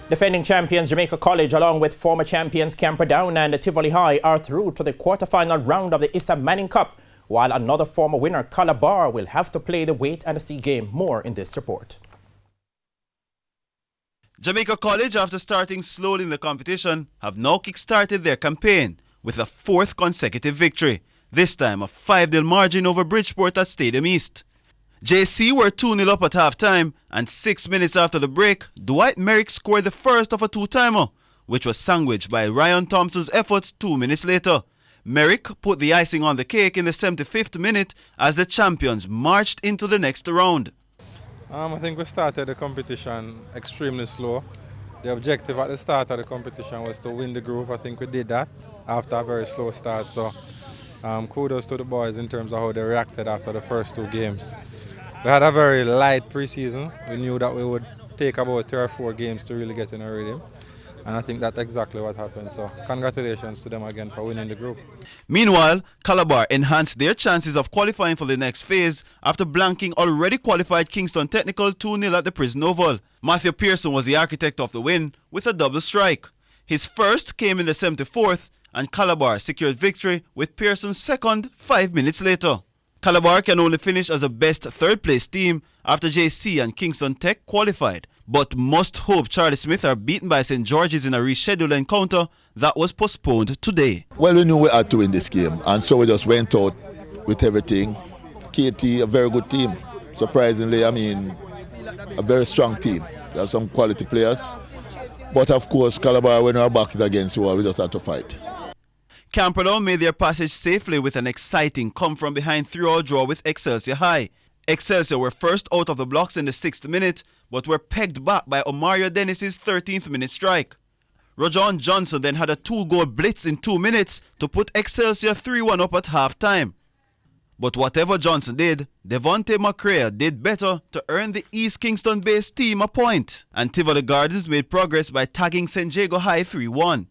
Defending champions Jamaica College along with former champions Camperdown and Tivoli High are through to the quarter-final round of the Issa Manning Cup, while another former winner, Calabar, will have to play the wait and see game. More in this report. Jamaica College, after starting slowly in the competition, have now kick-started their campaign with a fourth consecutive victory, this time a 5-0 margin over Bridgeport at Stadium East. JC were 2-0 up at half-time, and 6 minutes after the break, Dwight Merrick scored the first of a two-timer, which was sandwiched by Ryan Thompson's effort 2 minutes later. Merrick put the icing on the cake in the 75th minute as the champions marched into the next round. I think we started the competition extremely slow. The objective at the start of the competition was to win the group. I think we did that after a very slow start. So kudos to the boys in terms of how they reacted after the first two games. We had a very light preseason. We knew that we would take about 3 or 4 games to really get in a rhythm. And I think that's exactly what happened. So congratulations to them again for winning the group. Meanwhile, Calabar enhanced their chances of qualifying for the next phase after blanking already qualified Kingston Technical 2-0 at the Prison Oval. Matthew Pearson was the architect of the win with a double strike. His first came in the 74th, and Calabar secured victory with Pearson's second 5 minutes later. Calabar can only finish as a best third-place team after JC and Kingston Tech qualified, but must hope Charlie Smith are beaten by St. George's in a rescheduled encounter that was postponed today. Well, we knew we had to win this game, and so we just went out with everything. KT, a very good team. Surprisingly, a very strong team. There are some quality players. But of course, Calabar, when we are back against the wall, we just had to fight. Camperdown made their passage safely with an exciting come-from-behind 3-all draw with Excelsior High. Excelsior were first out of the blocks in the 6th minute, but were pegged back by Omario Dennis's 13th minute strike. Rojon Johnson then had a 2-goal blitz in 2 minutes to put Excelsior 3-1 up at half-time. But whatever Johnson did, Devontae McCrea did better to earn the East Kingston-based team a point. And Tivoli Gardens made progress by tagging St. Jago High 3-1.